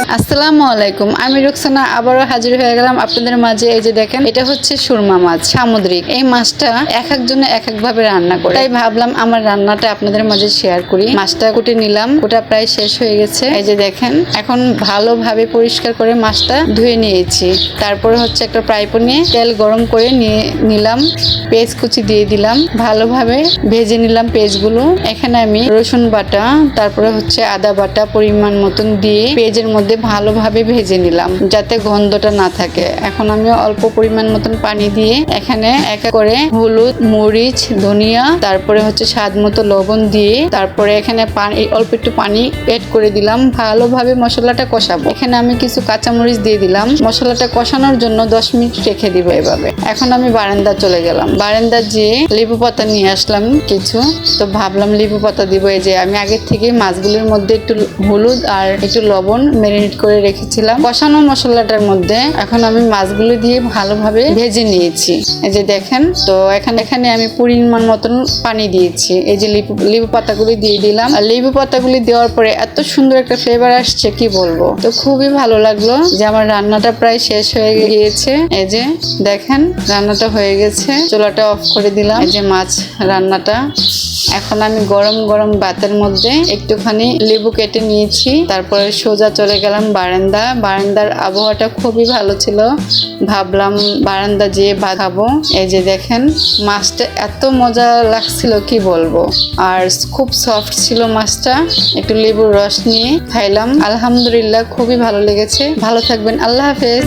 আসসালামু আলাইকুম, আমি রুকসানা আবারও হাজির হয়ে গেলাম আপনাদের মাঝে। এই যে দেখেন, এটা হচ্ছে সুরমা মাছ, সামুদ্রিক। এই মাছটা এক একজনে এক এক ভাবে রান্না করে, তাই ভাবলাম আমার রান্নাটা আপনাদের মাঝে শেয়ার করি। মাছটা কুটে নিলাম, ওটা প্রায় শেষ হয়ে গেছে। এই যে দেখেন, এখন ভালোভাবে পরিষ্কার করে মাছটা ধুয়ে নিয়েছি। তারপরে হচ্ছে একটা ফ্রাই প্যানে তেল গরম করে নিয়ে নিলাম, পেঁয়াজ কুচি দিয়ে দিলাম, ভালোভাবে ভেজে নিলাম পেঁয়াজগুলো। এখানে আমি রসুন বাটা, তারপরে হচ্ছে আদা বাটা পরিমাণ মতন দিয়ে পেঁয়াজের মধ্যে ভালোভাবে ভেজে নিলাম, যাতে গন্ধটা না থাকে। এখন আমি অল্প পরিমাণ মতন পানি দিয়ে এখানে এক এক করে হলুদ, মরিচ, ধনিয়া, তারপরে হচ্ছে স্বাদ মতো লবণ দিয়ে তারপরে এখানে অল্প একটু পানি এড করে দিলাম। ভালোভাবে মশলাটা কষাবো। এখানে আমি কিছু কাঁচামরিচ দিয়ে দিলাম। মশলাটা কষানোর জন্য 10 মিনিট রেখে দিব এভাবে। এখন আমি বারান্দা চলে গেলাম। বারান্দা যেয়ে লেবু পাতা নিয়ে আসলাম কিছু। তো ভাবলাম লেবু পাতা দিব। এই যে আমি আগে থেকে মাছগুলোর মধ্যে একটু হলুদ আর একটু লবণ ম্যারিনেট করে রেখেছিলাম কষানো মশলাটার মধ্যে। এখন আমি মাছগুলো দিয়ে ভালোভাবে ভেজে নিয়েছি। এই যে দেখেন, তো এখানে আমি পরিমাণ মতন পানি দিয়েছি। এই যে লেবু পাতাগুলি দিয়ে দিলাম। আর লেবু পাতাগুলি দেওয়ার পরে এত সুন্দর একটা ফ্লেভার আসছে, কি বলবো। তো খুবই ভালো লাগলো যে আমার রান্নাটা প্রায় শেষ হয়ে গিয়েছে। এই যে দেখেন, রান্নাটা হয়ে গেছে। চুলাটা অফ করে দিলাম। এই যে মাছ রান্নাটা। এখন আমি গরম গরম ভাতের মধ্যে একটুখানি লেবু কেটে নিয়েছি। তারপরে সোজা চলে গেলাম বারান্দার আবহাওয়াটা খুবই ভালো ছিল। ভাবলাম বারান্দা যেয়ে ভাত খাবো। এই যে দেখেন, মাছটা এত মজা লাগছিল, কি বলবো। আর খুব সফট ছিল মাছটা। একটু লেবুর রস নিয়ে খাইলাম। আলহামদুলিল্লাহ, খুবই ভালো লেগেছে। ভালো থাকবেন, আল্লাহ হাফেজ।